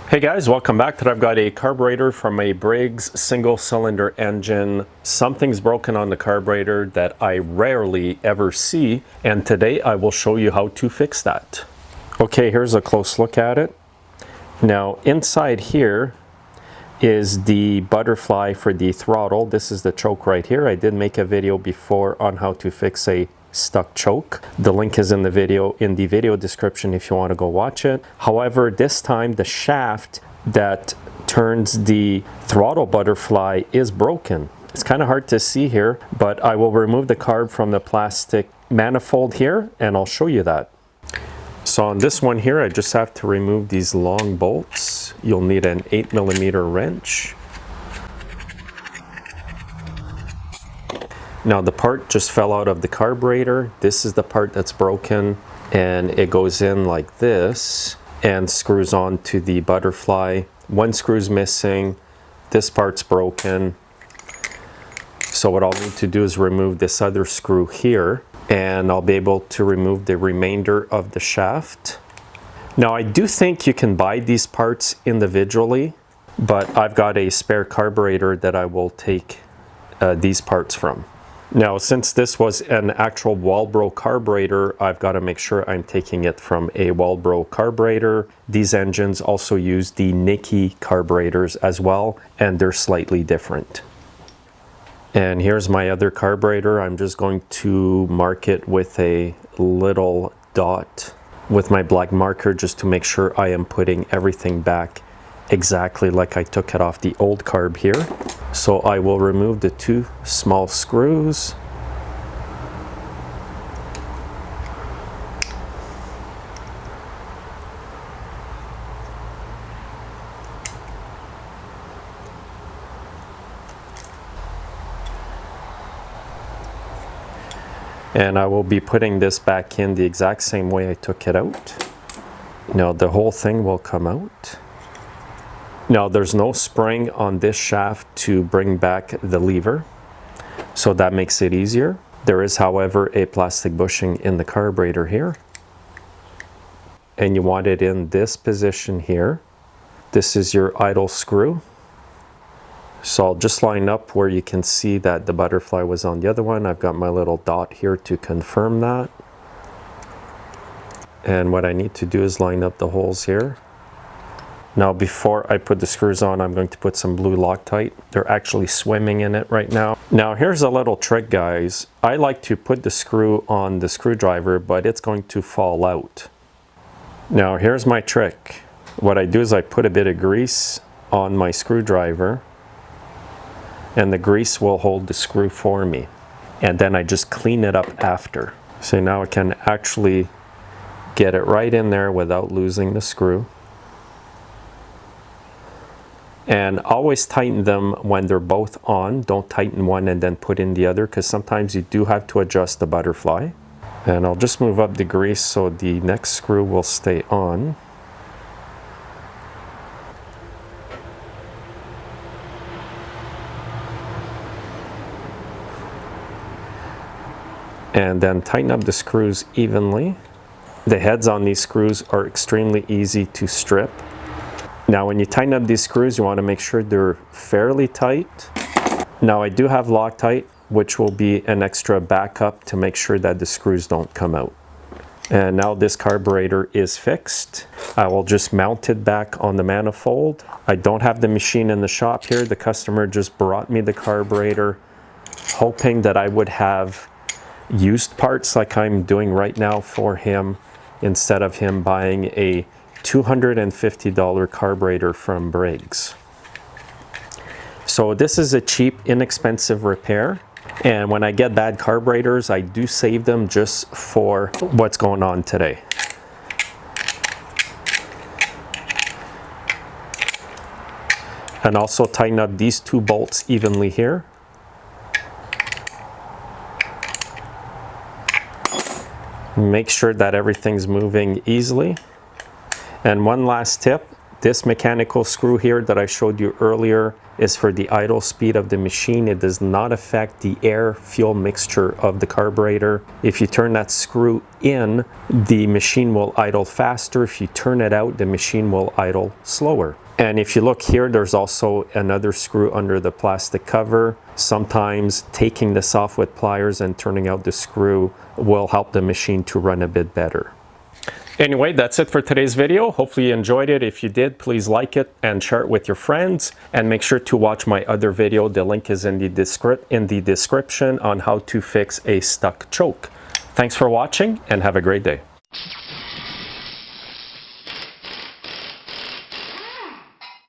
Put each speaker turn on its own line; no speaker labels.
Hey guys, welcome back. Today I've got a carburetor from a Briggs single cylinder engine. Something's broken on the carburetor that I rarely ever see, and today I will show you how to fix that. Okay, here's a close look at it. Now inside here is the butterfly for the throttle. This is the choke right here. I did make a video before on how to fix a stuck choke. The link is in the video description if you want to go watch it. However, this time the shaft that turns the throttle butterfly is broken. It's kind of hard to see here, but I will remove the carb from the plastic manifold here and I'll show you that. So on this one here, I just have to remove these long bolts. You'll need an 8mm wrench. Now the part just fell out of the carburetor. This is the part that's broken, and it goes in like this and screws on to the butterfly. One screw's missing. This part's broken. So what I'll need to do is remove this other screw here, and I'll be able to remove the remainder of the shaft. Now I do think you can buy these parts individually, but I've got a spare carburetor that I will take these parts from. Now, since this was an actual Walbro carburetor, I've got to make sure I'm taking it from a Walbro carburetor. These engines also use the Nikkei carburetors as well, and they're slightly different. And here's my other carburetor. I'm just going to mark it with a little dot with my black marker just to make sure I am putting everything back exactly like I took it off the old carb here. So I will remove the two small screws. And I will be putting this back in the exact same way I took it out. Now the whole thing will come out. Now there's no spring on this shaft to bring back the lever, so that makes it easier. There is, however, a plastic bushing in the carburetor here, and you want it in this position here. This is your idle screw. So I'll just line up where you can see that the butterfly was on the other one. I've got my little dot here to confirm that. And what I need to do is line up the holes here. Now before I put the screws on, I'm going to put some blue Loctite. They're actually swimming in it right now. Now here's a little trick, guys. I like to put the screw on the screwdriver, but it's going to fall out. Now here's my trick. What I do is I put a bit of grease on my screwdriver, and the grease will hold the screw for me. And then I just clean it up after. So now I can actually get it right in there without losing the screw. And always tighten them when they're both on. Don't tighten one and then put in the other, because sometimes you do have to adjust the butterfly. And I'll just move up the grease so the next screw will stay on. And then tighten up the screws evenly. The heads on these screws are extremely easy to strip. Now when you tighten up these screws, you want to make sure they're fairly tight. Now I do have Loctite, which will be an extra backup to make sure that the screws don't come out. And now this carburetor is fixed. I will just mount it back on the manifold. I don't have the machine in the shop here. The customer just brought me the carburetor, hoping that I would have used parts like I'm doing right now for him, instead of him buying a $250 carburetor from Briggs. So this is a cheap, inexpensive repair, and when I get bad carburetors, I do save them just for what's going on today. And also tighten up these two bolts evenly here. Make sure that everything's moving easily. And one last tip, this mechanical screw here that I showed you earlier is for the idle speed of the machine. It does not affect the air-fuel mixture of the carburetor. If you turn that screw in, the machine will idle faster. If you turn it out, the machine will idle slower. And if you look here, there's also another screw under the plastic cover. Sometimes taking this off with pliers and turning out the screw will help the machine to run a bit better. Anyway, that's it for today's video. Hopefully you enjoyed it. If you did, please like it and share it with your friends. And make sure to watch my other video. The link is in the description on how to fix a stuck choke. Thanks for watching and have a great day.